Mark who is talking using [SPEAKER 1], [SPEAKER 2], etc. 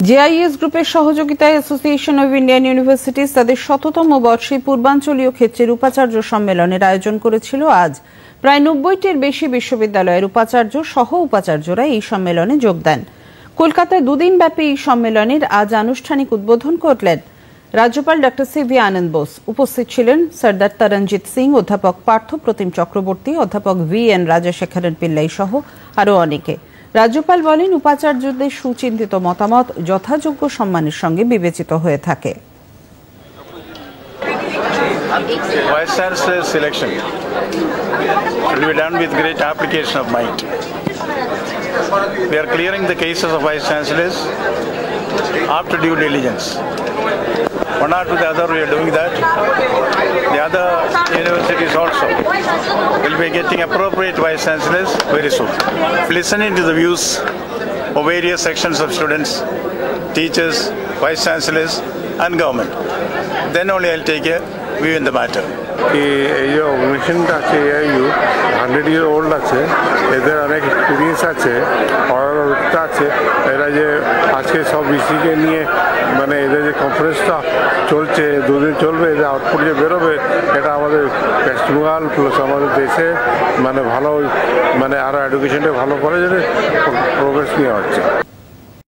[SPEAKER 1] JIS গ্রুপের সহযোগিতায় association of Indian universities তাদের ১০০তম বর্ষে পূর্বাঞ্চলীয় ক্ষেত্রের উপাচার্য সম্মেলনের আয়োজন করেছিল আজ। প্রায় ৯০টির বেশি বিশ্ববিদ্যালয়ের উপাচার্য সহ উপাচার্যরা এই সম্মেলনে যোগ দেন। কলকাতায় দুদিনব্যাপী এই সম্মেলনের আজ আনুষ্ঠানিক উদ্বোধন করলেন রাজ্যপাল ডক্টর সিভি আনন্দ বোস। উপস্থিত ছিলেন সর্দার তরণজিৎ সিং, অধ্যাপক পার্থ প্রতিম চক্রবর্তী, অধ্যাপক VN রাজাশেখরন পিল্লাই সহ আরও অনেকে। রাজ্যপাল বলেন, উপাচার্যদের সুচিন্তিত মতামত যথাযোগ্য সম্মানের সঙ্গে বিবেচিত হয়ে থাকে।
[SPEAKER 2] Vice Chancellor's selection will be done with great application of mind. We are clearing the cases of Vice Chancellors after due diligence. One after the other we are doing that. The other universities also will be getting appropriate Vice Chancellors very soon. Listening to the views of various sections of students, teachers, Vice Chancellors and government. Then only I'll take a view in the matter.
[SPEAKER 3] এই যে অর্গানাইজেশনটা আছে AIU 100 year old আছে, এদের অনেক experience আছে, অভিজ্ঞতা আছে। এরা যে আজকে সব ইসিকে নিয়ে মানে এদের যে কনফারেন্সটা চলছে, দুদিন চলবে, এদের আউটপুট যে বেরোবে, এটা আমাদের ওয়েস্ট বেঙ্গল প্লাস আমাদের দেশে মানে ভালো মানে আরও এডুকেশনটা ভালো করে যেন প্রোগ্রেস নেওয়া হচ্ছে।